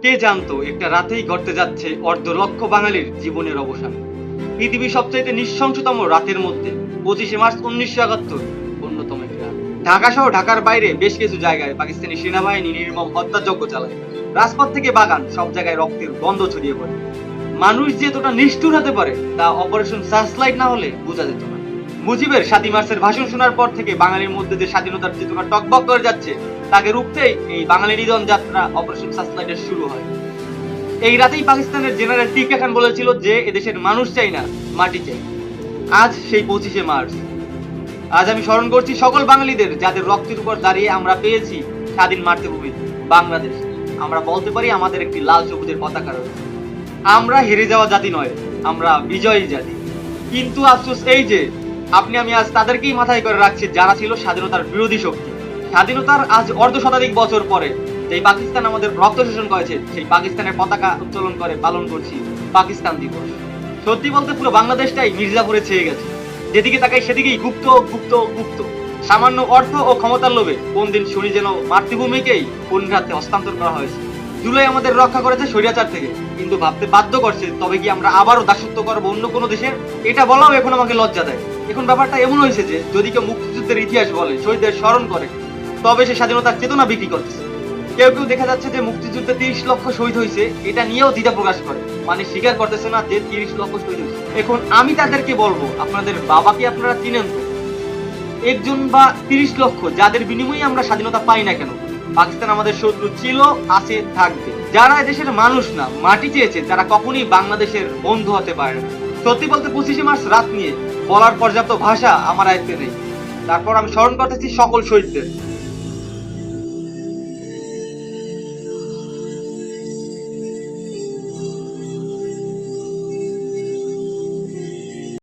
কে জানতো একটা রাতেই ঘটতে যাচ্ছে অর্ধ লক্ষ বাঙালির জীবনের অবসান। পৃথিবীর সবচাইতে নৃশংসতম রাতের মধ্যে 25শে মার্চ 1971 অন্যতম একটি রাত। ঢাকা সহ ঢাকার বাইরে বেশ কিছু জায়গায় পাকিস্তানি সেনাবাহিনী নির্মম হত্যাযজ্ঞ চালায়। রাজপথ থেকে বাগান সব জায়গায় রক্তের গন্ধ ছড়িয়ে পড়ে। মানুষ যে এতটা নিষ্ঠুর হতে পারে তা অপারেশন সার্চলাইট না হলে বোঝা যেত না। মুজিবের 7ই মার্চের ভাষণ শোনার পর থেকে বাঙালির মধ্যে যে স্বাধীনতার চেতনা টকবক করে যাচ্ছে তাকে রুখতেই এই বাঙালি নিধন যাত্রা অপারেশন সার্চলাইটের শুরু হয়। এই রাতেই পাকিস্তানের জেনারেল টিকা খান বলেছিল যে এদেশের মানুষ চাই না, মাটি চাই। আজ সেই 25শে মার্চ। আজ আমি স্মরণ করছি সকল বাঙালিদের যাদের রক্তের উপর দাঁড়িয়ে আমরা পেয়েছি স্বাধীন মাতৃভূমি বাংলাদেশ। আমরা বলতে পারি আমাদের একটি লাল সবুজের পতাকা রয়েছে। আমরা হেরে যাওয়া জাতি নয়, আমরা বিজয়ী জাতি। কিন্তু আফসোস এই যে আপনি আমি আজ তাদেরকেই মাথায় করে রাখছি যারা ছিল স্বাধীনতার বিরোধী শক্তি। স্বাধীনতার আজ অর্ধ শতাধিক বছর পরে যেই পাকিস্তান আমাদের রক্ত শোষণ করেছে সেই পাকিস্তানের পতাকা উত্তোলন করে পালন করছি পাকিস্তান দিবস। সত্যি বলতে পুরো বাংলাদেশটাই মির্জাপুরে ছেয়ে গেছে। যেদিকে তাকাই সেদিকেই গুপ্ত গুপ্ত গুপ্ত। সামান্য অর্থ ও ক্ষমতার লোভে কোন দিন শুনি যেন মাতৃভূমিকেই কোন রাতে হস্তান্তর করা হয়েছে। জুলাই আমাদের রক্ষা করেছে স্বৈরাচার থেকে, কিন্তু ভাবতে বাধ্য করছে তবে কি আমরা আবারও দাসত্ব করবো অন্য কোনো দেশের? এটা বলাও এখন আমাকে লজ্জা দেয়। এখন ব্যাপারটা এমন হয়েছে যে যদি কেউ মুক্তিযুদ্ধের ইতিহাস বলে, শহীদদের স্মরণ করে, তবে সে স্বাধীনতার চেতনা বিক্রি করতেছে। কেউ কেউ দেখা যাচ্ছে যে মুক্তিযুদ্ধে 30 লক্ষ শহীদ হয়েছে এটা নিয়েও দ্বিধা প্রকাশ করে, মানে স্বীকার করতেছে না যে 30 লক্ষ শহীদ হয়েছে। এখন আমি তাদেরকে বলবো, আপনাদের বাবাকে আপনারা চিনেন তো? একজন বা 30 লক্ষ যাদের বিনিময়ে আমরা স্বাধীনতা পাই না কেন, পাকিস্তান আমাদের শত্রু ছিল, আছে, থাকবে। যারা দেশের মানুষ না, মাটি চেয়েছে, তারা কখনোই বাংলাদেশের বন্ধু হতে পারে না। সত্যি বলতে 25শে মার্চ রাত নিয়ে বলার পর্যাপ্ত ভাষা আমার আয়ত্তে নেই। তারপর আমি স্মরণ করতেছি সকল শহীদদের,